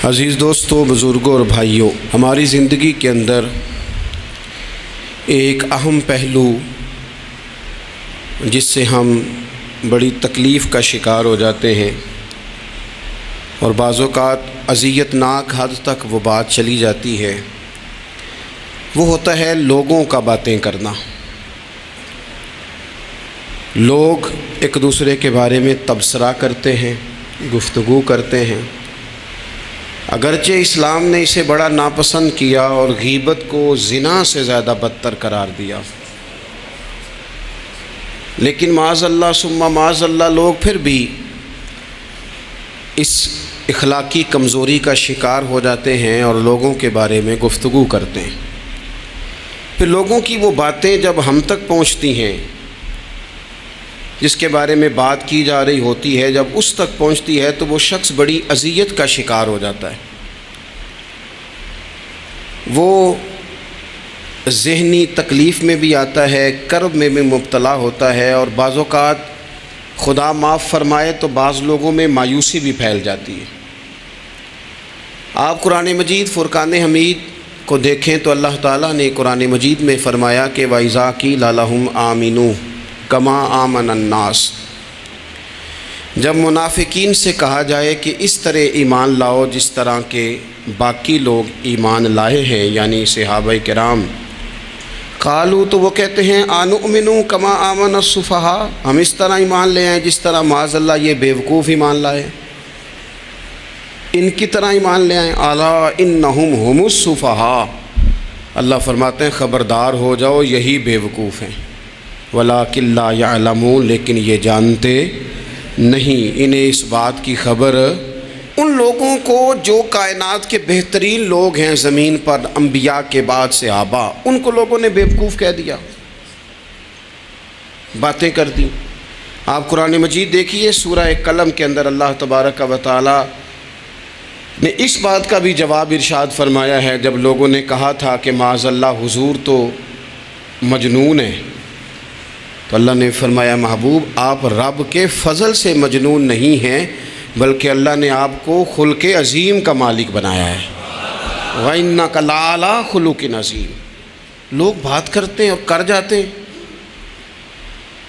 عزیز دوستوں، بزرگوں اور بھائیوں، ہماری زندگی کے اندر ایک اہم پہلو جس سے ہم بڑی تکلیف کا شکار ہو جاتے ہیں اور بعض اوقات اذیت ناک حد تک وہ بات چلی جاتی ہے، وہ ہوتا ہے لوگوں کا باتیں کرنا۔ لوگ ایک دوسرے کے بارے میں تبصرہ کرتے ہیں، گفتگو کرتے ہیں۔ اگرچہ اسلام نے اسے بڑا ناپسند کیا اور غیبت کو زنا سے زیادہ بدتر قرار دیا، لیکن معاذ اللہ ثم معاذ اللہ لوگ پھر بھی اس اخلاقی کمزوری کا شکار ہو جاتے ہیں اور لوگوں کے بارے میں گفتگو کرتے ہیں۔ پھر لوگوں کی وہ باتیں جب ہم تک پہنچتی ہیں، جس کے بارے میں بات کی جا رہی ہوتی ہے، جب اس تک پہنچتی ہے تو وہ شخص بڑی اذیت کا شکار ہو جاتا ہے۔ وہ ذہنی تکلیف میں بھی آتا ہے، کرب میں بھی مبتلا ہوتا ہے، اور بعض اوقات خدا معاف فرمائے تو بعض لوگوں میں مایوسی بھی پھیل جاتی ہے۔ آپ قرآن مجید فرقان حمید کو دیکھیں تو اللہ تعالیٰ نے قرآن مجید میں فرمایا کہ وَإِذَا قِيلَ لَهُمْ آمِنُوا كَمَا آمَنَ النَّاسُ، جب منافقین سے کہا جائے کہ اس طرح ایمان لاؤ جس طرح کے باقی لوگ ایمان لائے ہیں، یعنی صحابہ کرام، قالوا تو وہ کہتے ہیں آنؤمن کما آمن السفہاء، ہم اس طرح ایمان لے آئیں جس طرح معاذ اللہ یہ بیوقوف ایمان لائے، ان کی طرح ایمان لے آئیں۔ الا انہم هم السفہاء، اللہ فرماتے ہیں خبردار ہو جاؤ یہی بیوقوف ہیں، ولکن لا یعلمون، لیکن یہ جانتے نہیں۔ انہیں اس بات کی خبر ان لوگوں کو جو کائنات کے بہترین لوگ ہیں زمین پر، انبیاء کے بعد صحابہ، ان کو لوگوں نے بیوقوف کہہ دیا، باتیں کر دی۔ آپ قرآن مجید دیکھیے سورہ قلم کے اندر اللہ تبارک و تعالی نے اس بات کا بھی جواب ارشاد فرمایا ہے، جب لوگوں نے کہا تھا کہ معاذ اللہ حضور تو مجنون ہے، تو اللہ نے فرمایا محبوب آپ رب کے فضل سے مجنون نہیں ہیں، بلکہ اللہ نے آپ کو خلق عظیم کا مالک بنایا ہے۔ وَإِنَّكَ لَعَلَىٰ خُلُقٍ عَظِيمٍ، لوگ بات کرتے ہیں اور کر جاتے ہیں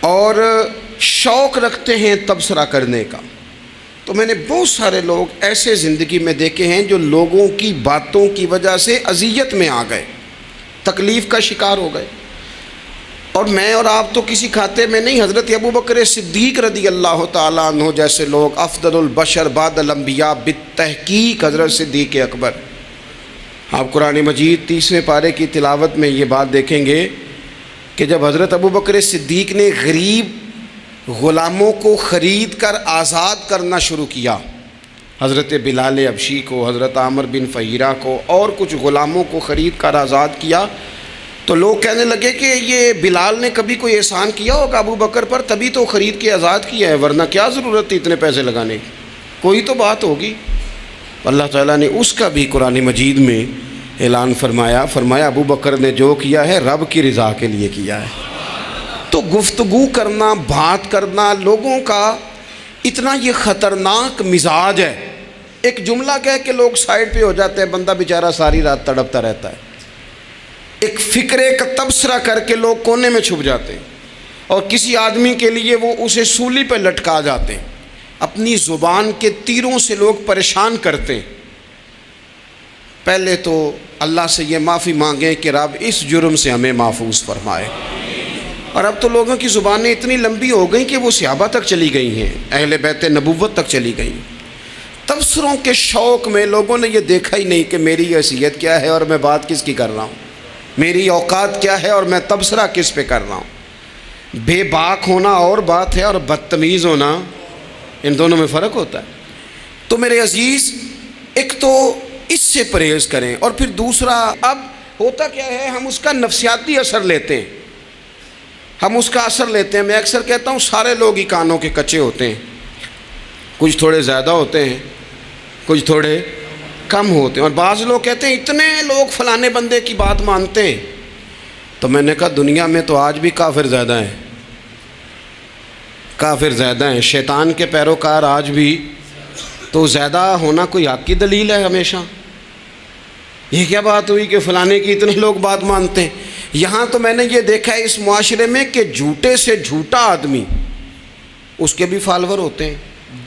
اور شوق رکھتے ہیں تبصرہ کرنے کا۔ تو میں نے بہت سارے لوگ ایسے زندگی میں دیکھے ہیں جو لوگوں کی باتوں کی وجہ سے اذیت میں آ گئے، تکلیف کا شکار ہو گئے۔ اور میں اور آپ تو کسی کھاتے میں نہیں، حضرت ابوبکر صدیق رضی اللہ تعالیٰ عنہ جیسے لوگ، افضل البشر بعد الانبیاء بالتحقیق حضرت صدیق اکبر۔ آپ قرآن مجید 30ویں پارے کی تلاوت میں یہ بات دیکھیں گے کہ جب حضرت ابوبکر صدیق نے غریب غلاموں کو خرید کر آزاد کرنا شروع کیا، حضرت بلال حبشی کو، حضرت عامر بن فہیرہ کو اور کچھ غلاموں کو خرید کر آزاد کیا، تو لوگ کہنے لگے کہ یہ بلال نے کبھی کوئی احسان کیا ہوگا ابو بکر پر، تبھی تو خرید کے آزاد کیا ہے، ورنہ کیا ضرورت تھی اتنے پیسے لگانے کی، کوئی تو بات ہوگی۔ اللہ تعالیٰ نے اس کا بھی قرآن مجید میں اعلان فرمایا ابو بکر نے جو کیا ہے رب کی رضا کے لیے کیا ہے۔ تو گفتگو کرنا، بات کرنا، لوگوں کا اتنا یہ خطرناک مزاج ہے، ایک جملہ کہہ کے لوگ سائڈ پہ ہو جاتے ہیں، بندہ بیچارہ ساری رات تڑپتا رہتا ہے، ایک فکرے کا تبصرہ کر کے لوگ کونے میں چھپ جاتے ہیں، اور کسی آدمی کے لیے وہ اسے سولی پہ لٹکا جاتے ہیں، اپنی زبان کے تیروں سے لوگ پریشان کرتے ہیں۔ پہلے تو اللہ سے یہ معافی مانگیں کہ رب اس جرم سے ہمیں محفوظ فرمائے۔ اور اب تو لوگوں کی زبانیں اتنی لمبی ہو گئیں کہ وہ صحابہ تک چلی گئی ہیں، اہل بیت نبوت تک چلی گئیں۔ تبصروں کے شوق میں لوگوں نے یہ دیکھا ہی نہیں کہ میری حیثیت کیا ہے اور میں بات کس کی کر رہا ہوں، میری اوقات کیا ہے اور میں تبصرہ کس پہ کر رہا ہوں۔ بے باک ہونا اور بات ہے اور بدتمیز ہونا، ان دونوں میں فرق ہوتا ہے۔ تو میرے عزیز، ایک تو اس سے پرہیز کریں، اور پھر دوسرا، اب ہوتا کیا ہے، ہم اس کا نفسیاتی اثر لیتے ہیں، ہم اس کا اثر لیتے ہیں۔ میں اکثر کہتا ہوں سارے لوگ ہی کانوں کے کچے ہوتے ہیں، کچھ تھوڑے زیادہ ہوتے ہیں، کچھ تھوڑے کم ہوتے ہیں، اور بعض لوگ کہتے ہیں اتنے لوگ فلانے بندے کی بات مانتے ہیں۔ تو میں نے کہا دنیا میں تو آج بھی کافر زیادہ ہیں، کافر زیادہ ہیں، شیطان کے پیروکار آج بھی تو زیادہ ہونا کوئی حق کی دلیل ہے ہمیشہ؟ یہ کیا بات ہوئی کہ فلانے کی اتنے لوگ بات مانتے ہیں؟ یہاں تو میں نے یہ دیکھا ہے اس معاشرے میں کہ جھوٹے سے جھوٹا آدمی، اس کے بھی فالوور ہوتے ہیں،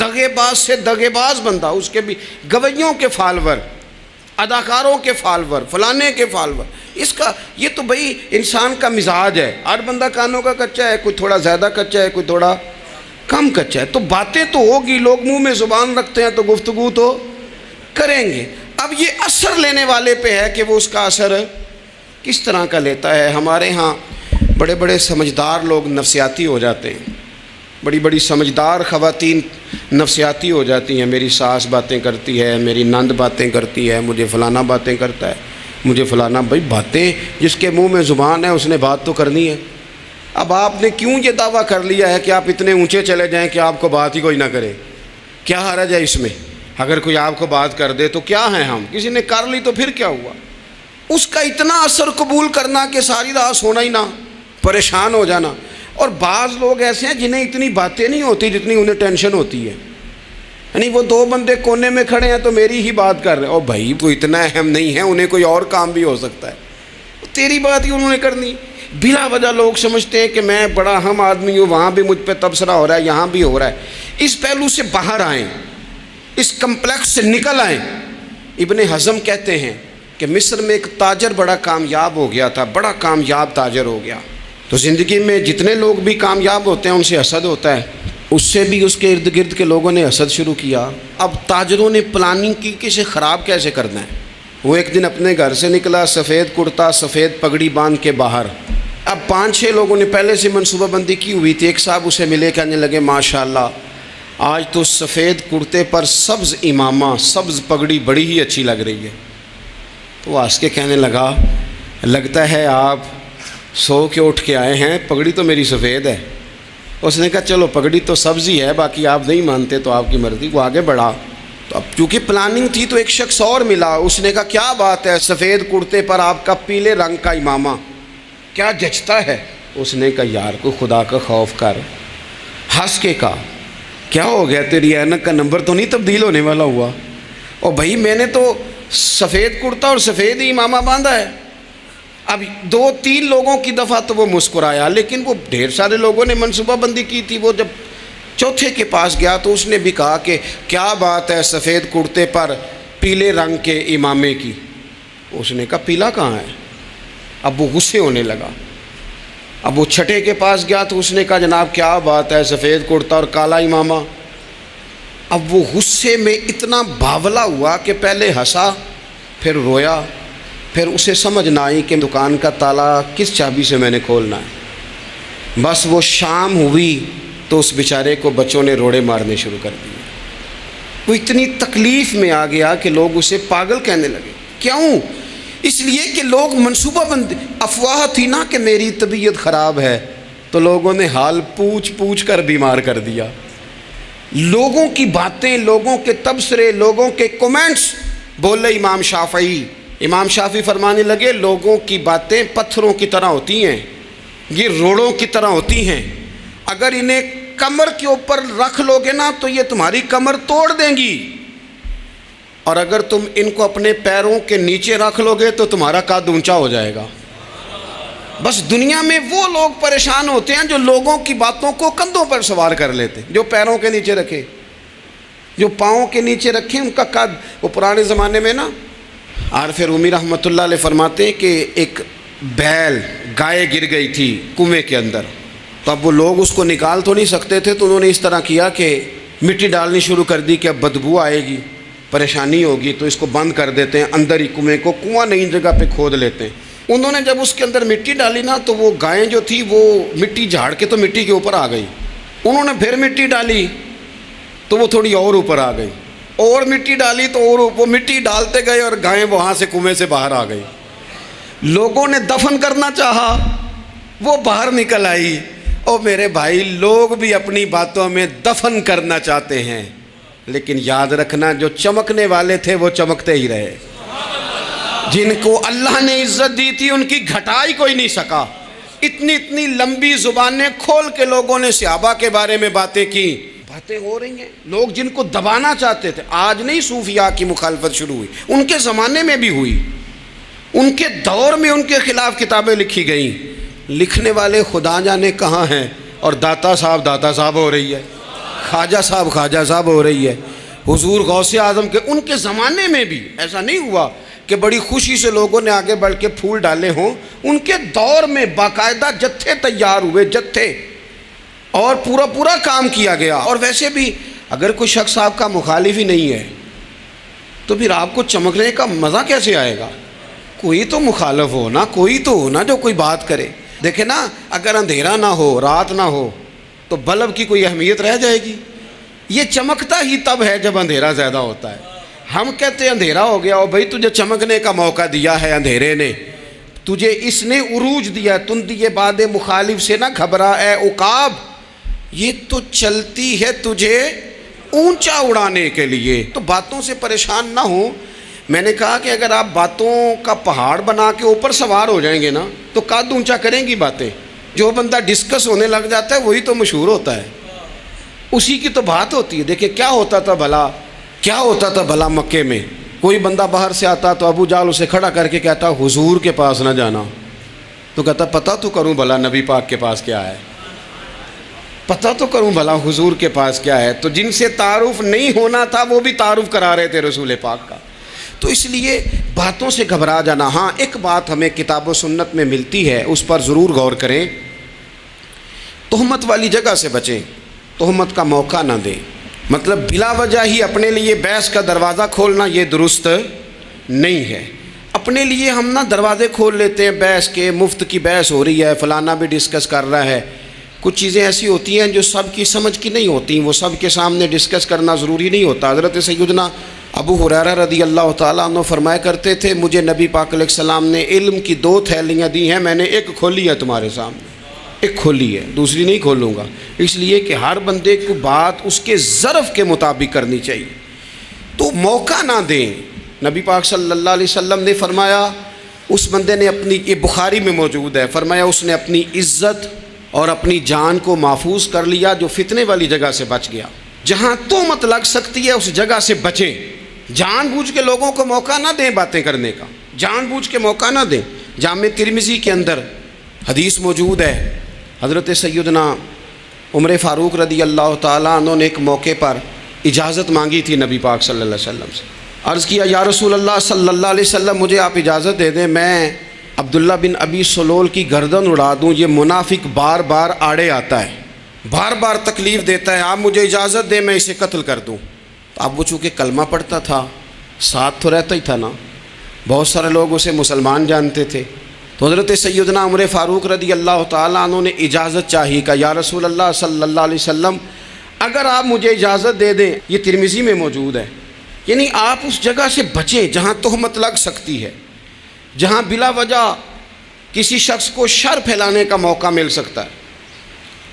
دغے باز سے دغے باز بندہ، اس کے بھی گویوں کے فالوور، اداکاروں کے فالوور، فلانے کے فالوور۔ اس کا یہ تو بھئی انسان کا مزاج ہے، ہر بندہ کانوں کا کچا ہے، کوئی تھوڑا زیادہ کچا ہے، کوئی تھوڑا کم کچا ہے، تو باتیں تو ہوگی، لوگ منہ میں زبان رکھتے ہیں تو گفتگو تو کریں گے۔ اب یہ اثر لینے والے پہ ہے کہ وہ اس کا اثر کس طرح کا لیتا ہے۔ ہمارے ہاں بڑے بڑے سمجھدار لوگ نفسیاتی ہو جاتے ہیں، بڑی بڑی سمجھدار خواتین نفسیاتی ہو جاتی ہیں، میری ساس باتیں کرتی ہے، میری نند باتیں کرتی ہے، مجھے فلانا باتیں کرتا ہے، مجھے فلانا۔ بھائی باتیں، جس کے منہ میں زبان ہے اس نے بات تو کرنی ہے۔ اب آپ نے کیوں یہ دعویٰ کر لیا ہے کہ آپ اتنے اونچے چلے جائیں کہ آپ کو بات ہی کوئی نہ کرے؟ کیا حرج ہے اس میں؟ اگر کوئی آپ کو بات کر دے تو کیا ہیں ہم؟ کسی نے کر لی تو پھر کیا ہوا؟ اس کا اتنا اثر قبول کرنا کہ ساری رات سونا ہی نہ، پریشان ہو جانا۔ اور بعض لوگ ایسے ہیں جنہیں اتنی باتیں نہیں ہوتی جتنی انہیں ٹینشن ہوتی ہے، یعنی وہ دو بندے کونے میں کھڑے ہیں تو میری ہی بات کر رہے ہیں، اور بھائی وہ اتنا اہم نہیں ہے، انہیں کوئی اور کام بھی ہو سکتا ہے، تیری بات ہی انہوں نے کرنی۔ بلا وجہ لوگ سمجھتے ہیں کہ میں بڑا اہم آدمی ہوں، وہاں بھی مجھ پہ تبصرہ ہو رہا ہے، یہاں بھی ہو رہا ہے۔ اس پہلو سے باہر آئیں، اس کمپلیکس سے نکل آئیں۔ ابن حزم کہتے ہیں کہ مصر میں ایک تاجر بڑا کامیاب ہو گیا تھا، بڑا کامیاب تاجر ہو گیا۔ تو زندگی میں جتنے لوگ بھی کامیاب ہوتے ہیں ان سے حسد ہوتا ہے، اس سے بھی اس کے ارد گرد کے لوگوں نے حسد شروع کیا۔ اب تاجروں نے پلاننگ کی کہ اسے خراب کیسے کرنا ہے۔ وہ ایک دن اپنے گھر سے نکلا، سفید کرتا سفید پگڑی باندھ کے باہر۔ اب 5-6 لوگوں نے پہلے سے منصوبہ بندی کی ہوئی تھی۔ ایک صاحب اسے ملے، کہنے لگے ماشاءاللہ آج تو سفید کرتے پر سبز امامہ، سبز پگڑی بڑی ہی اچھی لگ رہی ہے۔ تو وہ ہنس کے کہنے لگا لگتا ہے آپ سو کے اٹھ کے آئے ہیں، پگڑی تو میری سفید ہے۔ اس نے کہا چلو پگڑی تو سبز ہی ہے، باقی آپ نہیں مانتے تو آپ کی مرضی۔ وہ آگے بڑھا، تو اب چونکہ پلاننگ تھی تو ایک شخص اور ملا، اس نے کہا کیا بات ہے، سفید کرتے پر آپ کا پیلے رنگ کا امامہ کیا جچتا ہے۔ اس نے کہا یار کو خدا کا خوف کر، ہنس کے کہا کیا ہو گیا، تیری اینک کا نمبر تو نہیں تبدیل ہونے والا ہوا؟ اور بھائی میں نے تو سفید کرتا اور سفید ہی امامہ باندھا ہے۔ اب 2-3 لوگوں کی دفعہ تو وہ مسکرایا، لیکن وہ ڈھیر سارے لوگوں نے منصوبہ بندی کی تھی۔ وہ جب چوتھے کے پاس گیا تو اس نے بھی کہا کہ کیا بات ہے سفید کرتے پر پیلے رنگ کے امامے کی۔ اس نے کہا پیلا کہاں ہے؟ اب وہ غصے ہونے لگا۔ اب وہ چھٹے کے پاس گیا تو اس نے کہا جناب کیا بات ہے سفید کرتا اور کالا امامہ۔ اب وہ غصے میں اتنا باولا ہوا کہ پہلے ہنسا پھر رویا، پھر اسے سمجھ نہ آئی کہ دکان کا تالا کس چابی سے میں نے کھولنا ہے۔ بس وہ شام ہوئی تو اس بیچارے کو بچوں نے روڑے مارنے شروع کر دیے۔ وہ اتنی تکلیف میں آ گیا کہ لوگ اسے پاگل کہنے لگے۔ کیوں؟ اس لیے کہ لوگ منصوبہ بندی، افواہ تھی نا کہ میری طبیعت خراب ہے، تو لوگوں نے حال پوچھ پوچھ کر بیمار کر دیا۔ لوگوں کی باتیں، لوگوں کے تبصرے، لوگوں کے کومنٹس۔ بولے امام شافعی فرمانے لگے لوگوں کی باتیں پتھروں کی طرح ہوتی ہیں، یہ روڑوں کی طرح ہوتی ہیں، اگر انہیں کمر کے اوپر رکھ لو گے نا تو یہ تمہاری کمر توڑ دیں گی، اور اگر تم ان کو اپنے پیروں کے نیچے رکھ لو گے تو تمہارا قد اونچا ہو جائے گا۔ بس دنیا میں وہ لوگ پریشان ہوتے ہیں جو لوگوں کی باتوں کو کندھوں پر سوار کر لیتے، جو پیروں کے نیچے رکھے، جو پاؤں کے نیچے رکھیں ان کا قد۔ وہ پرانے زمانے میں نا عارف رومی رحمۃ اللہ علیہ فرماتے ہیں کہ ایک بیل گائے گر گئی تھی کنویں کے اندر، تو اب وہ لوگ اس کو نکال تو نہیں سکتے تھے، تو انہوں نے اس طرح کیا کہ مٹی ڈالنی شروع کر دی کہ اب بدبو آئے گی، پریشانی ہوگی، تو اس کو بند کر دیتے ہیں اندر ہی، کنویں کو کنواں نئی جگہ پہ کھود لیتے ہیں۔ انہوں نے جب اس کے اندر مٹی ڈالی نا تو وہ گائیں جو تھی وہ مٹی جھاڑ کے تو مٹی کے اوپر آ گئی، انہوں نے پھر مٹی ڈالی تو وہ تھوڑی اور اوپر آ گئی، اور مٹی ڈالی تو اور وہ مٹی ڈالتے گئے اور گائیں وہاں سے کنویں سے باہر آ گئی۔ لوگوں نے دفن کرنا چاہا، وہ باہر نکل آئی۔ اور میرے بھائی لوگ بھی اپنی باتوں میں دفن کرنا چاہتے ہیں، لیکن یاد رکھنا جو چمکنے والے تھے وہ چمکتے ہی رہے، جن کو اللہ نے عزت دی تھی ان کی گھٹا ہی کوئی نہیں سکا۔ اتنی لمبی زبانیں کھول کے لوگوں نے صحابہ کے بارے میں باتیں کی، باتیں ہو رہی ہیں. لوگ جن کو دبانا چاہتے تھے، آج نہیں صوفیاء کی مخالفت شروع ہوئی، ان کے زمانے میں بھی ہوئی، ان کے دور میں ان کے خلاف کتابیں لکھی گئیں. لکھنے والے خدا جانے کہاں ہیں، اور داتا صاحب ہو رہی ہے، خواجہ صاحب ہو رہی ہے. حضور غوث اعظم کے ان کے زمانے میں بھی ایسا نہیں ہوا کہ بڑی خوشی سے لوگوں نے آگے بڑھ کے پھول ڈالے ہوں. ان کے دور میں باقاعدہ جتھے تیار ہوئے، جتھے، اور پورا کام کیا گیا. اور ویسے بھی اگر کوئی شخص آپ کا مخالف ہی نہیں ہے تو پھر آپ کو چمکنے کا مزہ کیسے آئے گا؟ کوئی تو مخالف ہو نا، کوئی تو ہو نا جو کوئی بات کرے. دیکھیں نا، اگر اندھیرا نہ ہو، رات نہ ہو، تو بلب کی کوئی اہمیت رہ جائے گی؟ یہ چمکتا ہی تب ہے جب اندھیرا زیادہ ہوتا ہے. ہم کہتے ہیں اندھیرا ہو گیا، اور بھائی تجھے چمکنے کا موقع دیا ہے اندھیرے نے، تجھے اس نے عروج دیا. تندی باد مخالف سے نہ گھبرا اے عقاب، یہ تو چلتی ہے تجھے اونچا اڑانے کے لیے. تو باتوں سے پریشان نہ ہو. میں نے کہا کہ اگر آپ باتوں کا پہاڑ بنا کے اوپر سوار ہو جائیں گے نا تو قد اونچا کریں گی باتیں. جو بندہ ڈسکس ہونے لگ جاتا ہے وہی تو مشہور ہوتا ہے، اسی کی تو بات ہوتی ہے. دیکھیں کیا ہوتا تھا بھلا مکے میں. کوئی بندہ باہر سے آتا تو ابو جال اسے کھڑا کر کے کہتا حضور کے پاس نہ جانا. تو کہتا پتہ تو کروں بھلا نبی پاک کے پاس کیا ہے، پتہ تو کروں بھلا حضور کے پاس کیا ہے. تو جن سے تعارف نہیں ہونا تھا وہ بھی تعارف کرا رہے تھے رسول پاک کا. تو اس لیے باتوں سے گھبرا جانا. ہاں ایک بات ہمیں کتاب و سنت میں ملتی ہے، اس پر ضرور غور کریں. تہمت والی جگہ سے بچیں، تہمت کا موقع نہ دیں. مطلب بلا وجہ ہی اپنے لیے بحث کا دروازہ کھولنا یہ درست نہیں ہے. اپنے لیے ہم نہ دروازے کھول لیتے ہیں بحث کے، مفت کی بحث ہو رہی ہے، فلانا بھی ڈسکس کر رہا ہے. کچھ چیزیں ایسی ہوتی ہیں جو سب کی سمجھ کی نہیں ہوتی، وہ سب کے سامنے ڈسکس کرنا ضروری نہیں ہوتا. حضرت سیدنا ابو ہریرہ رضی اللہ تعالیٰ عنہ فرمایا کرتے تھے مجھے نبی پاک علیہ السلام نے علم کی 2 تھیلیاں دی ہیں، میں نے ایک کھولی ہے تمہارے سامنے، ایک کھولی ہے، دوسری نہیں کھولوں گا. اس لیے کہ ہر بندے کو بات اس کے ظرف کے مطابق کرنی چاہیے. تو موقع نہ دیں. نبی پاک صلی اللہ علیہ وسلم نے فرمایا اس بندے نے اپنی، یہ بخاری میں موجود ہے، فرمایا اس نے اپنی عزت اور اپنی جان کو محفوظ کر لیا جو فتنے والی جگہ سے بچ گیا. جہاں تہمت لگ سکتی ہے اس جگہ سے بچیں. جان بوجھ کے لوگوں کو موقع نہ دیں باتیں کرنے کا، جان بوجھ کے موقع نہ دیں. جامع ترمذی کے اندر حدیث موجود ہے، حضرت سیدنا عمر فاروق رضی اللہ تعالیٰ عنہ نے ایک موقع پر اجازت مانگی تھی نبی پاک صلی اللہ علیہ وسلم سے. عرض کیا یا رسول اللہ صلی اللہ علیہ وسلم مجھے آپ اجازت دے دیں، میں عبداللہ بن ابی سلول کی گردن اڑا دوں، یہ منافق بار بار آڑے آتا ہے، بار بار تکلیف دیتا ہے، آپ مجھے اجازت دیں میں اسے قتل کر دوں. تو اب وہ چونکہ کلمہ پڑھتا تھا، ساتھ تو رہتا ہی تھا نا، بہت سارے لوگ اسے مسلمان جانتے تھے. تو حضرت سیدنا عمر فاروق رضی اللہ تعالیٰ عنہ نے اجازت چاہی کہ یا رسول اللہ صلی اللہ علیہ وسلم اگر آپ مجھے اجازت دے دیں، یہ ترمذی میں موجود ہے، یعنی آپ اس جگہ سے بچیں جہاں تہمت لگ سکتی ہے، جہاں بلا وجہ کسی شخص کو شر پھیلانے کا موقع مل سکتا ہے.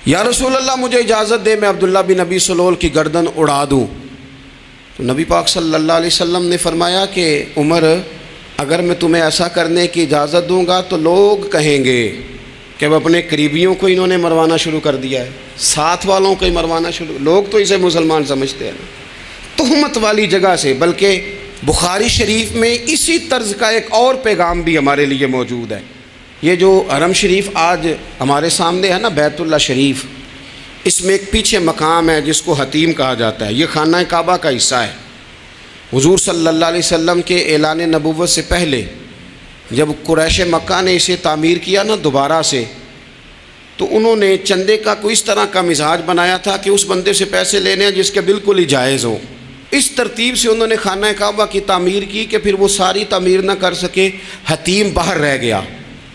یا رسول اللہ مجھے اجازت دے میں عبداللہ بن ابی سلول کی گردن اڑا دوں. تو نبی پاک صلی اللہ علیہ وسلم نے فرمایا کہ عمر اگر میں تمہیں ایسا کرنے کی اجازت دوں گا تو لوگ کہیں گے کہ وہ اپنے قریبیوں کو انہوں نے مروانا شروع کر دیا ہے، ساتھ والوں کو ہی مروانا شروع، لوگ تو اسے مسلمان سمجھتے ہیں. تہمت والی جگہ سے. بلکہ بخاری شریف میں اسی طرز کا ایک اور پیغام بھی ہمارے لیے موجود ہے. یہ جو حرم شریف آج ہمارے سامنے ہے نا، بیت اللہ شریف، اس میں ایک پیچھے مقام ہے جس کو حتیم کہا جاتا ہے. یہ خانہ کعبہ کا حصہ ہے. حضور صلی اللہ علیہ وسلم کے اعلان نبوت سے پہلے جب قریش مکہ نے اسے تعمیر کیا نا دوبارہ سے، تو انہوں نے چندے کا کوئی اس طرح کا مزاج بنایا تھا کہ اس بندے سے پیسے لینے ہیں جس کے بالکل ہی جائز ہوں. اس ترتیب سے انہوں نے خانہ کعبہ کی تعمیر کی کہ پھر وہ ساری تعمیر نہ کر سکے، حتیم باہر رہ گیا.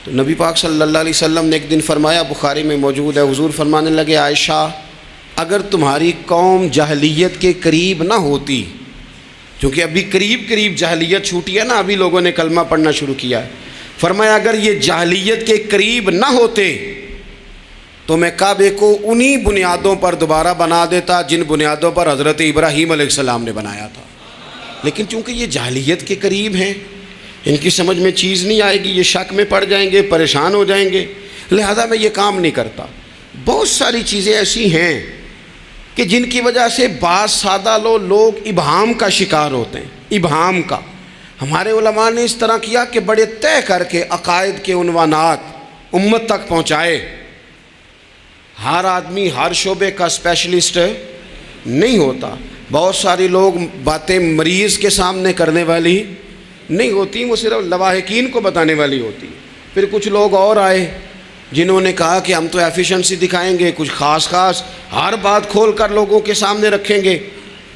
تو نبی پاک صلی اللہ علیہ وسلم نے ایک دن فرمایا، بخاری میں موجود ہے، حضور فرمانے لگے عائشہ اگر تمہاری قوم جاہلیت کے قریب نہ ہوتی، کیونکہ ابھی قریب جاہلیت چھوٹی ہے نا، ابھی لوگوں نے کلمہ پڑھنا شروع کیا ہے، فرمایا اگر یہ جاہلیت کے قریب نہ ہوتے تو میں کعبے کو انہی بنیادوں پر دوبارہ بنا دیتا جن بنیادوں پر حضرت ابراہیم علیہ السلام نے بنایا تھا. لیکن چونکہ یہ جاہلیت کے قریب ہیں، ان کی سمجھ میں چیز نہیں آئے گی، یہ شک میں پڑ جائیں گے، پریشان ہو جائیں گے، لہذا میں یہ کام نہیں کرتا. بہت ساری چیزیں ایسی ہیں کہ جن کی وجہ سے بعض سادہ لوگ ابہام کا شکار ہوتے ہیں، ابہام کا۔ ہمارے علماء نے اس طرح کیا کہ بڑے طے کر کے عقائد کے عنوانات امت تک پہنچائے۔ ہر آدمی ہر شعبے کا اسپیشلسٹ نہیں ہوتا، بہت سارے لوگ باتیں مریض کے سامنے کرنے والی نہیں ہوتی، وہ صرف لواحقین کو بتانے والی ہوتی۔ پھر کچھ لوگ اور آئے جنہوں نے کہا کہ ہم تو ایفیشنسی دکھائیں گے، کچھ خاص ہر بات کھول کر لوگوں کے سامنے رکھیں گے۔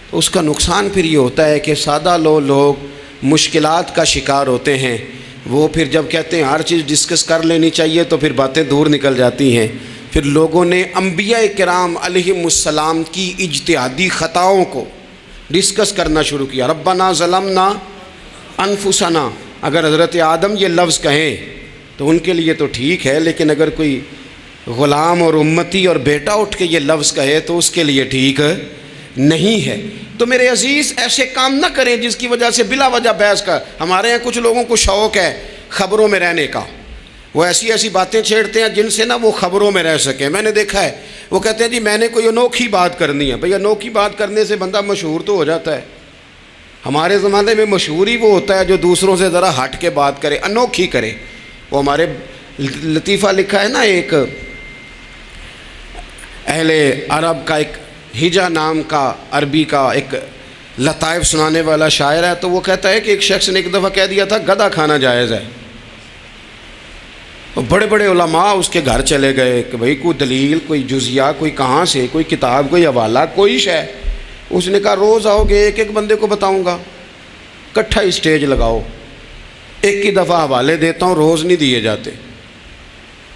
تو اس کا نقصان پھر یہ ہوتا ہے کہ سادہ لوگ مشکلات کا شکار ہوتے ہیں۔ وہ پھر جب کہتے ہیں ہر چیز ڈسکس کر لینی چاہیے تو پھر باتیں دور نکل جاتی ہیں۔ پھر لوگوں نے انبیاء کرام علیہم السلام کی اجتہادی خطاؤں کو ڈسکس کرنا شروع کیا۔ ربنا ظلمنا انفسنا، اگر حضرت آدم یہ لفظ کہیں تو ان کے لیے تو ٹھیک ہے، لیکن اگر کوئی غلام اور امتی اور بیٹا اٹھ کے یہ لفظ کہے تو اس کے لیے ٹھیک نہیں ہے۔ تو میرے عزیز ایسے کام نہ کریں جس کی وجہ سے بلا وجہ بحث کا۔ ہمارے یہاں کچھ لوگوں کو شوق ہے خبروں میں رہنے کا، وہ ایسی باتیں چھیڑتے ہیں جن سے نہ وہ خبروں میں رہ سکیں۔ میں نے دیکھا ہے وہ کہتے ہیں جی میں نے کوئی انوکھی بات کرنی ہے۔ بھئی انوکھی بات کرنے سے بندہ مشہور تو ہو جاتا ہے۔ ہمارے زمانے میں مشہور ہی وہ ہوتا ہے جو دوسروں سے ذرا ہٹ کے بات کرے، انوکھی کرے۔ وہ ہمارے لطیفہ لکھا ہے نا، ایک اہل عرب کا ایک ہجا نام کا عربی کا ایک لطائف سنانے والا شاعر ہے، تو وہ کہتا ہے کہ ایک شخص نے ایک دفعہ کہہ دیا تھا گدھا کھانا جائز ہے۔ بڑے بڑے علماء اس کے گھر چلے گئے کہ بھئی کوئی دلیل، کوئی جزیہ، کوئی کہاں سے، کوئی کتاب، کوئی حوالہ، کوئی شے۔ اس نے کہا روز آؤ گے ایک بندے کو بتاؤں گا، کٹھا اسٹیج لگاؤ، ایک ہی دفعہ حوالے دیتا ہوں، روز نہیں دیے جاتے۔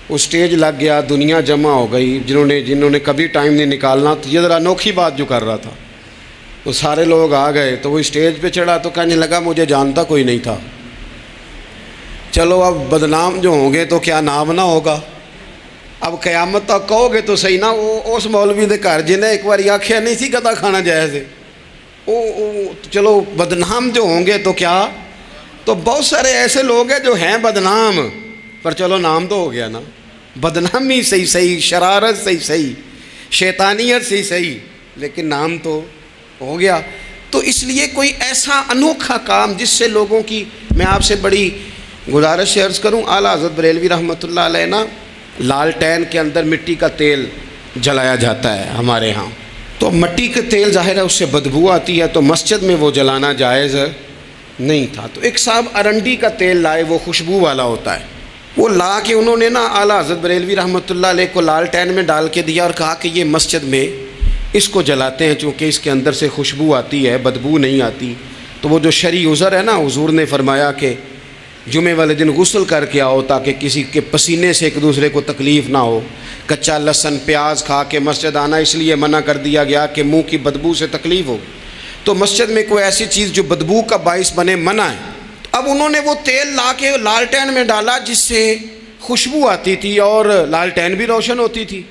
وہ اسٹیج لگ گیا، دنیا جمع ہو گئی، جنہوں نے کبھی ٹائم نہیں نکالنا۔ تو یہ ذرا انوکھی بات جو کر رہا تھا، وہ سارے لوگ آ گئے۔ تو وہ اسٹیج پہ چڑھا تو کہنے لگا مجھے جانتا کوئی نہیں تھا، چلو اب بدنام جو ہوں گے تو کیا نام نہ ہوگا، اب قیامت تک کہو گے تو صحیح نا۔ وہ اس مولوی دے گھر جنہیں ایک بار آکھیا نہیں سی گدھا کھانا جائز ہے، چلو بدنام جو ہوں گے تو کیا۔ تو بہت سارے ایسے لوگ ہیں جو ہیں بدنام، پر چلو نام تو ہو گیا نا۔ بدنامی صحیح، شرارت صحیح، شیطانیت صحیح، لیکن نام تو ہو گیا۔ تو اس لیے کوئی ایسا انوکھا کام جس سے لوگوں کی، میں آپ سے بڑی گزارش سے عرض کروں، اعلیٰ حضرت بریلوی رحمۃ اللہ علیہ نا لالٹین کے اندر مٹی کا تیل جلایا جاتا ہے ہمارے ہاں، تو مٹی کا تیل ظاہر ہے اس سے بدبو آتی ہے، تو مسجد میں وہ جلانا جائز نہیں تھا۔ تو ایک صاحب ارنڈی کا تیل لائے، وہ خوشبو والا ہوتا ہے، وہ لا کے انہوں نے نا اعلیٰ حضرت بریلوی رحمۃ اللہ علیہ کو لالٹین میں ڈال کے دیا اور کہا کہ یہ مسجد میں اس کو جلاتے ہیں چونکہ اس کے اندر سے خوشبو آتی ہے، بدبو نہیں آتی۔ تو وہ جو شرعی عذر ہے نا، حضور نے فرمایا کہ جمعے والے دن غسل کر کے آؤ تاکہ کسی کے پسینے سے ایک دوسرے کو تکلیف نہ ہو۔ کچا لہسن پیاز کھا کے مسجد آنا اس لیے منع کر دیا گیا کہ منہ کی بدبو سے تکلیف ہو، تو مسجد میں کوئی ایسی چیز جو بدبو کا باعث بنے منع ہے۔ اب انہوں نے وہ تیل لا کے لالٹین میں ڈالا جس سے خوشبو آتی تھی اور لالٹین بھی روشن ہوتی تھی۔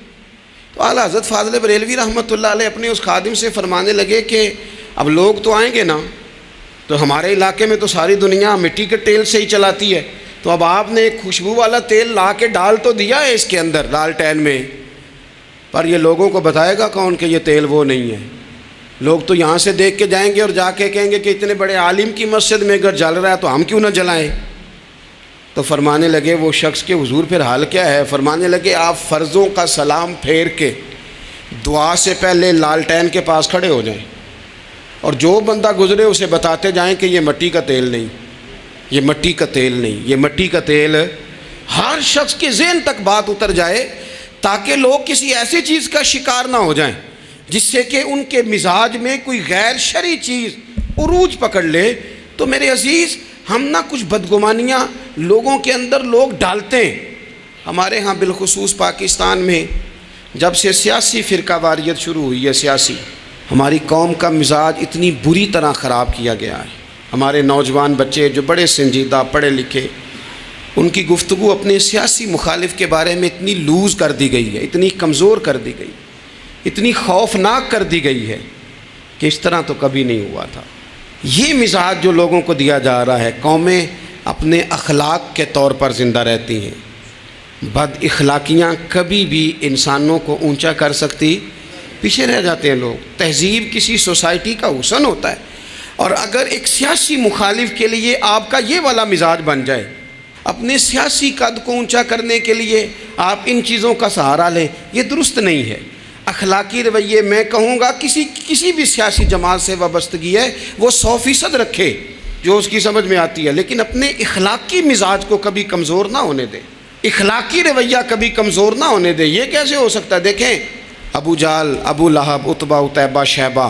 تو اعلیٰ حضرت فاضل بریلوی رحمۃ اللہ علیہ اپنے اس خادم سے فرمانے لگے کہ اب لوگ تو آئیں گے نا، تو ہمارے علاقے میں تو ساری دنیا مٹی کے تیل سے ہی چلاتی ہے، تو اب آپ نے ایک خوشبو والا تیل لا کے ڈال تو دیا ہے اس کے اندر لالٹین میں، پر یہ لوگوں کو بتائے گا کون کہ یہ تیل وہ نہیں ہے؟ لوگ تو یہاں سے دیکھ کے جائیں گے اور جا کے کہیں گے کہ اتنے بڑے عالم کی مسجد میں اگر جل رہا ہے تو ہم کیوں نہ جلائیں۔ تو فرمانے لگے وہ شخص کے حضور پھر حال کیا ہے؟ فرمانے لگے آپ فرضوں کا سلام پھیر کے دعا سے پہلے لالٹین کے پاس کھڑے ہو جائیں اور جو بندہ گزرے اسے بتاتے جائیں کہ یہ مٹی کا تیل نہیں، یہ مٹی کا تیل نہیں، یہ مٹی کا تیل۔ ہر شخص کے ذہن تک بات اتر جائے تاکہ لوگ کسی ایسی چیز کا شکار نہ ہو جائیں جس سے کہ ان کے مزاج میں کوئی غیر شرعی چیز عروج پکڑ لے۔ تو میرے عزیز ہم نہ کچھ بدگمانیاں لوگوں کے اندر لوگ ڈالتے ہیں۔ ہمارے ہاں بالخصوص پاکستان میں جب سے سیاسی فرقہ واریت شروع ہوئی ہے، سیاسی، ہماری قوم کا مزاج اتنی بری طرح خراب کیا گیا ہے۔ ہمارے نوجوان بچے جو بڑے سنجیدہ پڑھے لکھے، ان کی گفتگو اپنے سیاسی مخالف کے بارے میں اتنی لوز کر دی گئی ہے، اتنی کمزور کر دی گئی، اتنی خوفناک کر دی گئی ہے کہ اس طرح تو کبھی نہیں ہوا تھا۔ یہ مزاج جو لوگوں کو دیا جا رہا ہے، قومیں اپنے اخلاق کے طور پر زندہ رہتی ہیں۔ بد اخلاقیاں کبھی بھی انسانوں کو اونچا کر سکتی پیچھے رہ جاتے ہیں لوگ۔ تہذیب کسی سوسائٹی کا حسن ہوتا ہے، اور اگر ایک سیاسی مخالف کے لیے آپ کا یہ والا مزاج بن جائے، اپنے سیاسی قد کو اونچا کرنے کے لیے آپ ان چیزوں کا سہارا لیں، یہ درست نہیں ہے۔ اخلاقی رویے میں کہوں گا کسی بھی سیاسی جماعت سے وابستگی ہے وہ 100% رکھے جو اس کی سمجھ میں آتی ہے، لیکن اپنے اخلاقی مزاج کو کبھی کمزور نہ ہونے دے، اخلاقی رویہ کبھی کمزور نہ ہونے دے۔ یہ کیسے ہو سکتا ہے؟ دیکھیں ابو جہل، ابو لہب، عتبہ، عتیبہ، شیبہ،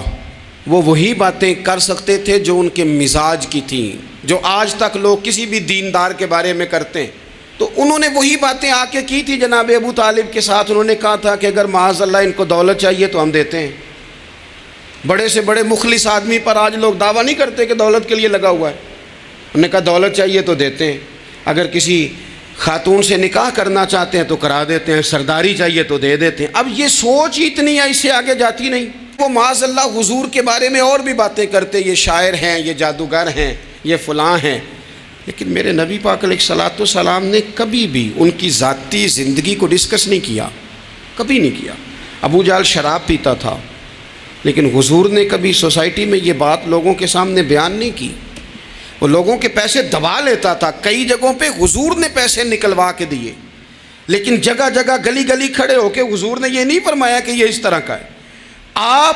وہ وہی باتیں کر سکتے تھے جو ان کے مزاج کی تھیں، جو آج تک لوگ کسی بھی دیندار کے بارے میں کرتے ہیں۔ تو انہوں نے وہی باتیں آ کے کی تھی جناب ابو طالب کے ساتھ۔ انہوں نے کہا تھا کہ اگر معاذ اللہ ان کو دولت چاہیے تو ہم دیتے ہیں۔ بڑے سے بڑے مخلص آدمی پر آج لوگ دعویٰ نہیں کرتے کہ دولت کے لیے لگا ہوا ہے، انہوں نے کہا دولت چاہیے تو دیتے ہیں، اگر کسی خاتون سے نکاح کرنا چاہتے ہیں تو کرا دیتے ہیں، سرداری چاہیے تو دے دیتے ہیں۔ اب یہ سوچ ہی اتنی ہے، اس سے آگے جاتی نہیں۔ وہ معاذ اللہ حضور کے بارے میں اور بھی باتیں کرتے، یہ شاعر ہیں، یہ جادوگر ہیں، یہ فلاں ہیں، لیکن میرے نبی پاک علیہ الصلوۃ والسلام نے کبھی بھی ان کی ذاتی زندگی کو ڈسکس نہیں کیا، کبھی نہیں کیا۔ ابو جہل شراب پیتا تھا، لیکن حضور نے کبھی سوسائٹی میں یہ بات لوگوں کے سامنے بیان نہیں کی۔ وہ لوگوں کے پیسے دبا لیتا تھا، کئی جگہوں پہ حضور نے پیسے نکلوا کے دیے، لیکن جگہ جگہ گلی گلی کھڑے ہو کے حضور نے یہ نہیں فرمایا کہ یہ اس طرح کا ہے۔ آپ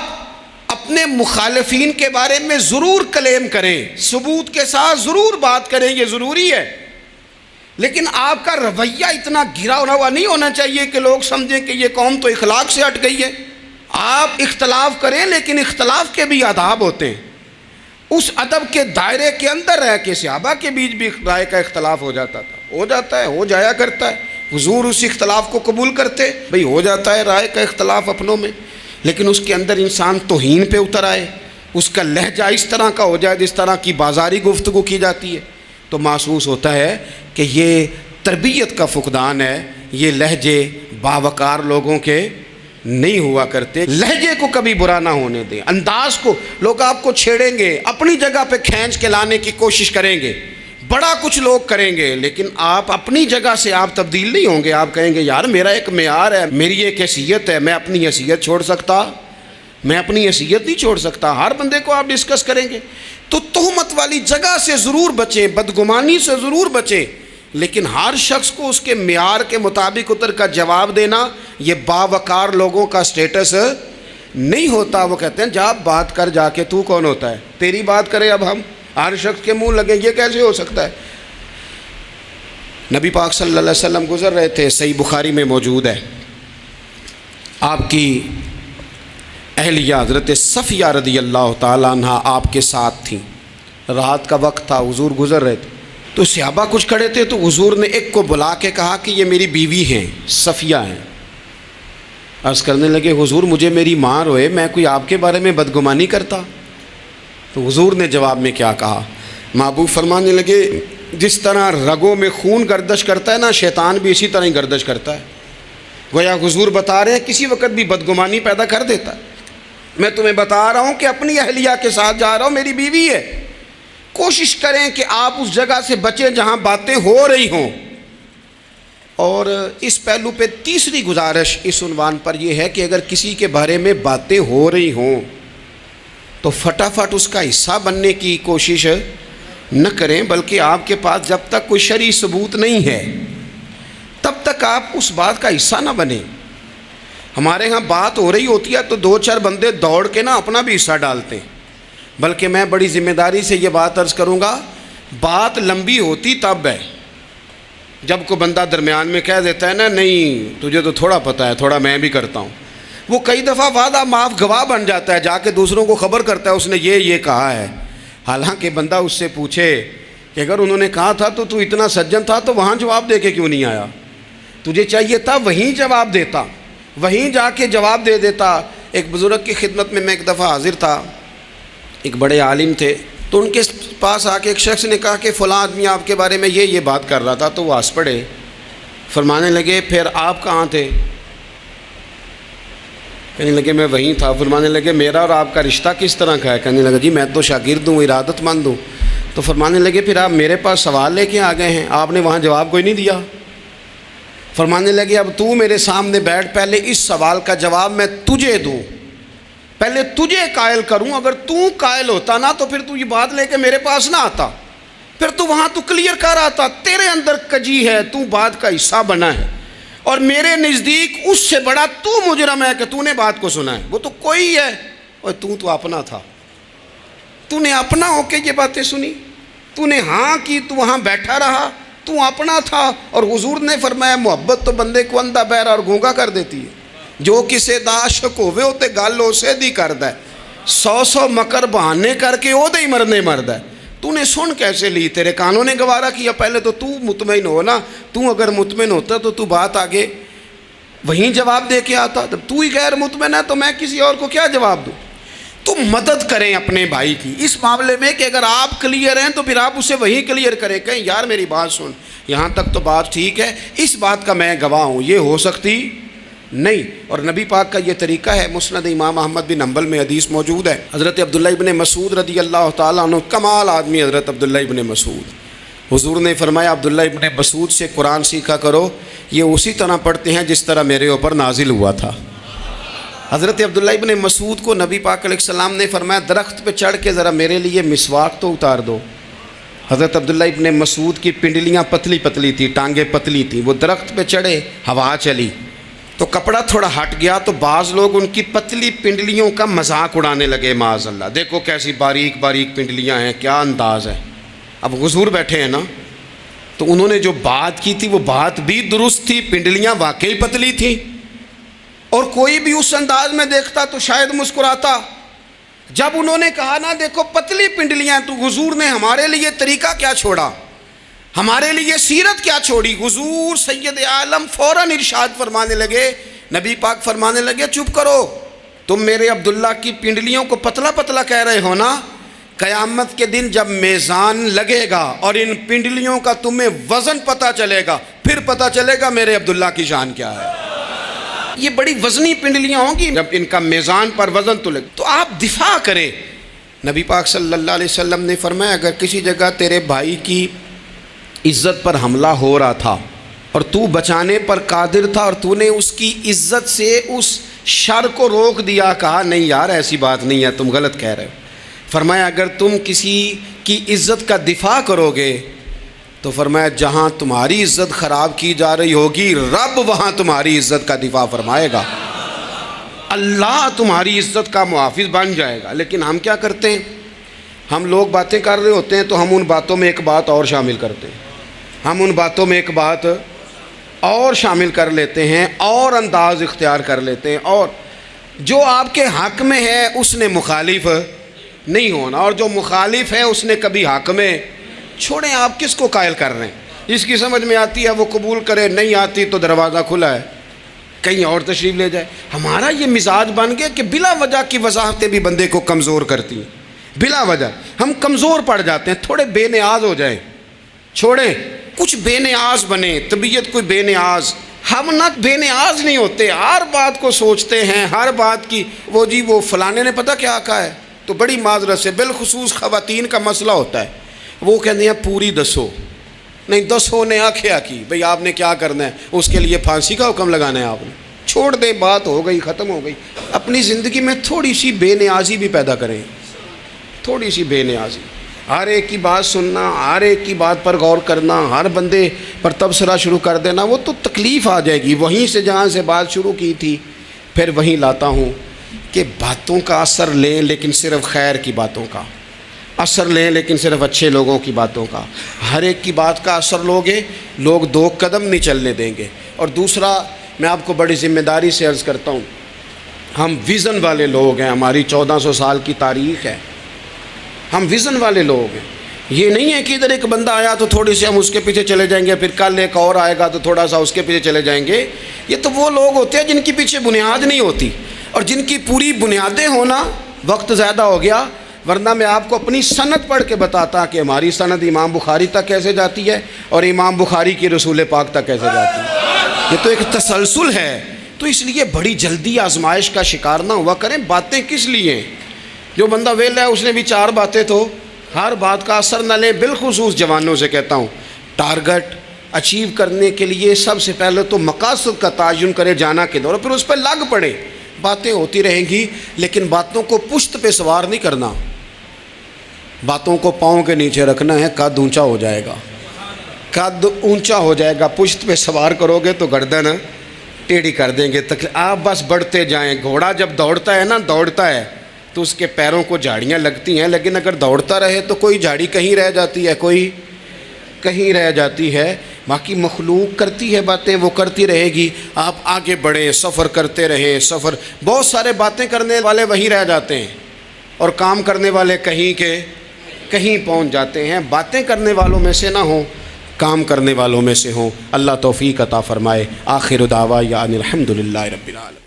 اپنے مخالفین کے بارے میں ضرور کلیم کریں، ثبوت کے ساتھ ضرور بات کریں، یہ ضروری ہے، لیکن آپ کا رویہ اتنا گھرا ہوا نہیں ہونا چاہیے کہ لوگ سمجھیں کہ یہ قوم تو اخلاق سے ہٹ گئی ہے۔ آپ اختلاف کریں، لیکن اختلاف کے بھی آداب ہوتے ہیں۔ اس ادب کے دائرے کے اندر رہ کے صحابہ کے بیچ بھی رائے کا اختلاف ہو جاتا تھا، ہو جاتا ہے، ہو جایا کرتا ہے۔ حضور اس اختلاف کو قبول کرتے، بھئی ہو جاتا ہے رائے کا اختلاف اپنوں میں، لیکن اس کے اندر انسان توہین پہ اتر آئے، اس کا لہجہ اس طرح کا ہو جائے جس طرح کی بازاری گفتگو کی جاتی ہے، تو محسوس ہوتا ہے کہ یہ تربیت کا فقدان ہے، یہ لہجے باوقار لوگوں کے نہیں ہوا کرتے۔ لہجے کو کبھی برا نہ ہونے دیں، انداز کو، لوگ آپ کو چھیڑیں گے، اپنی جگہ پہ کھینچ کے لانے کی کوشش کریں گے، بڑا کچھ لوگ کریں گے، لیکن آپ اپنی جگہ سے آپ تبدیل نہیں ہوں گے۔ آپ کہیں گے یار میرا ایک معیار ہے، میری ایک حیثیت ہے، میں اپنی حیثیت چھوڑ سکتا؟ میں اپنی حیثیت نہیں چھوڑ سکتا۔ ہر بندے کو آپ ڈسکس کریں گے، تو تہمت والی جگہ سے ضرور بچیں، بدگمانی سے ضرور بچیں، لیکن ہر شخص کو اس کے معیار کے مطابق اتر کا جواب دینا یہ باوقار لوگوں کا سٹیٹس نہیں ہوتا۔ وہ کہتے ہیں جا بات کر، جا کے تو کون ہوتا ہے تیری بات کرے، اب ہم ہر شخص کے منہ لگیں، یہ کیسے ہو سکتا ہے؟ نبی پاک صلی اللہ علیہ وسلم گزر رہے تھے، صحیح بخاری میں موجود ہے، آپ کی اہلیہ حضرت صفیہ رضی اللہ تعالیٰ عنہ آپ کے ساتھ تھیں، رات کا وقت تھا، حضور گزر رہے تھے، تو صحابہ کچھ کھڑے تھے، تو حضور نے ایک کو بلا کے کہا کہ یہ میری بیوی ہیں، صفیہ ہیں۔ عرض کرنے لگے حضور مجھے میری ماں روئے، میں کوئی آپ کے بارے میں بدگمانی کرتا؟ تو حضور نے جواب میں کیا کہا؟ محبوب فرمانے لگے جس طرح رگوں میں خون گردش کرتا ہے نا، شیطان بھی اسی طرح ہی گردش کرتا ہے۔ گویا حضور بتا رہے ہیں کسی وقت بھی بدگمانی پیدا کر دیتا ہے۔ میں تمہیں بتا رہا ہوں کہ اپنی اہلیہ کے ساتھ جا رہا ہوں، میری بیوی ہے، کوشش کریں کہ آپ اس جگہ سے بچیں جہاں باتیں ہو رہی ہوں۔ اور اس پہلو پہ تیسری گزارش اس عنوان پر یہ ہے کہ اگر کسی کے بارے میں باتیں ہو رہی ہوں تو فٹافٹ اس کا حصہ بننے کی کوشش نہ کریں، بلکہ آپ کے پاس جب تک کوئی شرعی ثبوت نہیں ہے تب تک آپ اس بات کا حصہ نہ بنیں۔ ہمارے ہاں بات ہو رہی ہوتی ہے تو دو چار بندے دوڑ کے نا اپنا بھی حصہ ڈالتے ہیں، بلکہ میں بڑی ذمہ داری سے یہ بات عرض کروں گا، بات لمبی ہوتی تب ہے جب کوئی بندہ درمیان میں کہہ دیتا ہے نا نہیں تجھے تو تھوڑا پتہ ہے، تھوڑا میں بھی کرتا ہوں۔ وہ کئی دفعہ وعدہ معاف گواہ بن جاتا ہے، جا کے دوسروں کو خبر کرتا ہے اس نے یہ کہا ہے، حالانکہ بندہ اس سے پوچھے کہ اگر انہوں نے کہا تھا تو اتنا سجن تھا تو وہاں جواب دے کے کیوں نہیں آیا؟ تجھے چاہیے تھا وہیں جواب دیتا، وہیں جا کے جواب دے دیتا۔ ایک بزرگ کی خدمت میں ایک دفعہ حاضر تھا، ایک بڑے عالم تھے، تو ان کے پاس آ کے ایک شخص نے کہا کہ فلاں آدمی آپ کے بارے میں یہ بات کر رہا تھا، تو وہ ہنس پڑے، فرمانے لگے پھر آپ کہاں تھے؟ کہنے لگے میں وہیں تھا۔ فرمانے لگے میرا اور آپ کا رشتہ کس طرح کا ہے؟ کہنے لگا جی میں تو شاگرد ہوں، ارادت مند ہوں۔ تو فرمانے لگے پھر آپ میرے پاس سوال لے کے آ گئے ہیں، آپ نے وہاں جواب کوئی نہیں دیا۔ فرمانے لگے اب تو میرے سامنے بیٹھ، پہلے اس سوال کا جواب میں تجھے دوں، پہلے تجھے قائل کروں، اگر تو قائل ہوتا نا تو پھر تو یہ بات لے کے میرے پاس نہ آتا، پھر تو وہاں تو کلیئر کر آتا، تیرے اندر کجی ہے، تو بات کا حصہ بنا ہے، اور میرے نزدیک اس سے بڑا تو مجرم ہے کہ تو نے بات کو سنا ہے، وہ تو کوئی ہے، اور تو اپنا تھا، تو نے اپنا ہو کے یہ باتیں سنی، تو نے ہاں کی، تو وہاں بیٹھا رہا، تو اپنا تھا۔ اور حضور نے فرمایا محبت تو بندے کو اندھا بہرا اور گونگا کر دیتی ہے، جو کسے دا عاشق ہوئے ہوتے گل اسے دی کردا ہے، 100 مکر بہانے کر کے او دے ہی مرنے مردا ہے۔ تو نے سن کیسے لی؟ تیرے کانوں نے گوارا کیا؟ پہلے تو مطمئن ہو نا، تو اگر مطمئن ہوتا تو بات آگے وہیں جواب دے کے آتا، جب تو ہی غیر مطمئن ہے تو میں کسی اور کو کیا جواب دوں؟ تو مدد کریں اپنے بھائی کی اس معاملے میں کہ اگر آپ کلیئر ہیں تو پھر آپ اسے وہیں کلیئر کریں، کہیں یار میری بات سن، یہاں تک تو بات ٹھیک ہے، اس بات کا میں گواہ ہوں، یہ ہو سکتی نہیں۔ اور نبی پاک کا یہ طریقہ ہے، مسند امام احمد بن حنبل میں حدیث موجود ہے، حضرت عبداللہ ابن مسعود رضی اللہ تعالیٰ عنہ، کمال آدمی حضرت عبداللہ ابن مسعود، حضور نے فرمایا عبداللہ ابن مسعود سے قرآن سیکھا کرو، یہ اسی طرح پڑھتے ہیں جس طرح میرے اوپر نازل ہوا تھا۔ حضرت عبداللہ ابن مسعود کو نبی پاک علیہ السلام نے فرمایا درخت پہ چڑھ کے ذرا میرے لیے مسواک تو اتار دو۔ حضرت عبداللہ ابن مسعود کی پنڈلیاں پتلی پتلی تھی، ٹانگیں پتلی تھیں، وہ درخت پہ چڑھے، ہوا چلی تو کپڑا تھوڑا ہٹ گیا تو بعض لوگ ان کی پتلی پنڈلیوں کا مذاق اڑانے لگے، معاذ اللہ، دیکھو کیسی باریک باریک پنڈلیاں ہیں، کیا انداز ہے۔ اب حضور بیٹھے ہیں نا، تو انہوں نے جو بات کی تھی وہ بات بھی درست تھی، پنڈلیاں واقعی پتلی تھیں، اور کوئی بھی اس انداز میں دیکھتا تو شاید مسکراتا۔ جب انہوں نے کہا نا دیکھو پتلی پنڈلیاں، تو حضور نے ہمارے لیے طریقہ کیا چھوڑا، ہمارے لیے سیرت کیا چھوڑی۔ حضور سید عالم فوراً ارشاد فرمانے لگے، نبی پاک فرمانے لگے چپ کرو، تم میرے عبداللہ کی پنڈلیوں کو پتلا پتلا کہہ رہے ہو نا، قیامت کے دن جب میزان لگے گا اور ان پنڈلیوں کا تمہیں وزن پتہ چلے گا، پھر پتہ چلے گا میرے عبداللہ کی شان کیا ہے۔ یہ بڑی وزنی پنڈلیاں ہوں گی، جب ان کا میزان پر وزن تو لگے تو آپ دفاع کریں۔ نبی پاک صلی اللہ علیہ وسلم نے فرمایا اگر کسی جگہ تیرے بھائی کی عزت پر حملہ ہو رہا تھا اور تو بچانے پر قادر تھا اور تو نے اس کی عزت سے اس شر کو روک دیا، کہا نہیں یار ایسی بات نہیں ہے، تم غلط کہہ رہے ہو، فرمایا اگر تم کسی کی عزت کا دفاع کرو گے تو فرمایا جہاں تمہاری عزت خراب کی جا رہی ہوگی رب وہاں تمہاری عزت کا دفاع فرمائے گا، اللہ تمہاری عزت کا محافظ بن جائے گا۔ لیکن ہم کیا کرتے ہیں، ہم لوگ باتیں کر رہے ہوتے ہیں تو ہم ان باتوں میں ایک بات اور شامل کرتے ہیں، ہم ان باتوں میں ایک بات اور شامل کر لیتے ہیں اور انداز اختیار کر لیتے ہیں، اور جو آپ کے حق میں ہے اس نے مخالف نہیں ہونا، اور جو مخالف ہے اس نے کبھی حق میں چھوڑیں۔ آپ کس کو قائل کر رہے ہیں؟ جس کی سمجھ میں آتی ہے وہ قبول کرے، نہیں آتی تو دروازہ کھلا ہے، کہیں اور تشریف لے جائے۔ ہمارا یہ مزاج بن گیا کہ بلا وجہ کی وضاحتیں بھی بندے کو کمزور کرتی ہیں، بلا وجہ ہم کمزور پڑ جاتے ہیں، تھوڑے بے نیاز ہو جائیں، چھوڑیں کچھ بے نیاز بنے، طبیعت کوئی بے نیاز، ہم نہ بے نیاز نہیں ہوتے، ہر بات کو سوچتے ہیں، ہر بات کی وہ جی وہ فلانے نے پتہ کیا کہا ہے، تو بڑی معذرت سے بالخصوص خواتین کا مسئلہ ہوتا ہے، وہ کہتے ہیں پوری دسو، نہیں دسو نے آخیا کی، بھئی آپ نے کیا کرنا ہے، اس کے لیے پھانسی کا حکم لگانا ہے آپ نے، چھوڑ دیں، بات ہو گئی ختم ہو گئی۔ اپنی زندگی میں تھوڑی سی بے نیازی بھی پیدا کریں، تھوڑی سی بے نیازی، ہر ایک کی بات سننا، ہر ایک کی بات پر غور کرنا، ہر بندے پر تبصرہ شروع کر دینا، وہ تو تکلیف آ جائے گی۔ وہیں سے جہاں سے بات شروع کی تھی پھر وہیں لاتا ہوں کہ باتوں کا اثر لیں لیکن صرف خیر کی باتوں کا اثر لیں، لیکن صرف اچھے لوگوں کی باتوں کا، ہر ایک کی بات کا اثر لوگے لوگ دو قدم نہیں چلنے دیں گے۔ اور دوسرا میں آپ کو بڑی ذمہ داری سے عرض کرتا ہوں، ہم ویژن والے لوگ ہیں، ہماری 1400 سال کی تاریخ ہے، ہم ویژن والے لوگ ہیں۔ یہ نہیں ہے کہ ادھر ایک بندہ آیا تو تھوڑی سی ہم اس کے پیچھے چلے جائیں گے، پھر کل ایک اور آئے گا تو تھوڑا سا اس کے پیچھے چلے جائیں گے۔ یہ تو وہ لوگ ہوتے ہیں جن کے پیچھے بنیاد نہیں ہوتی، اور جن کی پوری بنیادیں ہونا، وقت زیادہ ہو گیا ورنہ میں آپ کو اپنی سند پڑھ کے بتاتا کہ ہماری سند امام بخاری تک کیسے جاتی ہے اور امام بخاری کی رسول پاک تک کیسے جاتی ہے۔ یہ تو ایک تسلسل ہے، تو اس لیے بڑی جلدی آزمائش کا شکار نہ ہوا کریں۔ باتیں کس لیے ہیں؟ جو بندہ ویلا ہے اس نے بھی 4 باتیں تو ہر بات کا اثر نہ لیں۔ بالخصوص جوانوں سے کہتا ہوں، ٹارگٹ اچیو کرنے کے لیے سب سے پہلے تو مقاصد کا تعین کرے، جانا کدھر، اور پھر اس پہ لگ پڑے۔ باتیں ہوتی رہیں گی، لیکن باتوں کو پشت پہ سوار نہیں کرنا، باتوں کو پاؤں کے نیچے رکھنا ہے، قد اونچا ہو جائے گا، قد اونچا ہو جائے گا۔ پشت پہ سوار کرو گے تو گردن ٹیڑھی کر دیں گے، آپ بس بڑھتے جائیں۔ گھوڑا جب دوڑتا ہے نا، دوڑتا ہے تو اس کے پیروں کو جھاڑیاں لگتی ہیں، لیکن اگر دوڑتا رہے تو کوئی جھاڑی کہیں رہ جاتی ہے، کوئی کہیں رہ جاتی ہے۔ باقی مخلوق کرتی ہے باتیں، وہ کرتی رہے گی، آپ آگے بڑھیں، سفر کرتے رہیں۔ سفر بہت سارے باتیں کرنے والے وہیں رہ جاتے ہیں اور کام کرنے والے کہیں کے کہیں پہنچ جاتے ہیں۔ باتیں کرنے والوں میں سے نہ ہوں، کام کرنے والوں میں سے ہوں۔ اللہ توفیق عطا فرمائے۔ آخر دعوانا الحمدللہ رب العالمین۔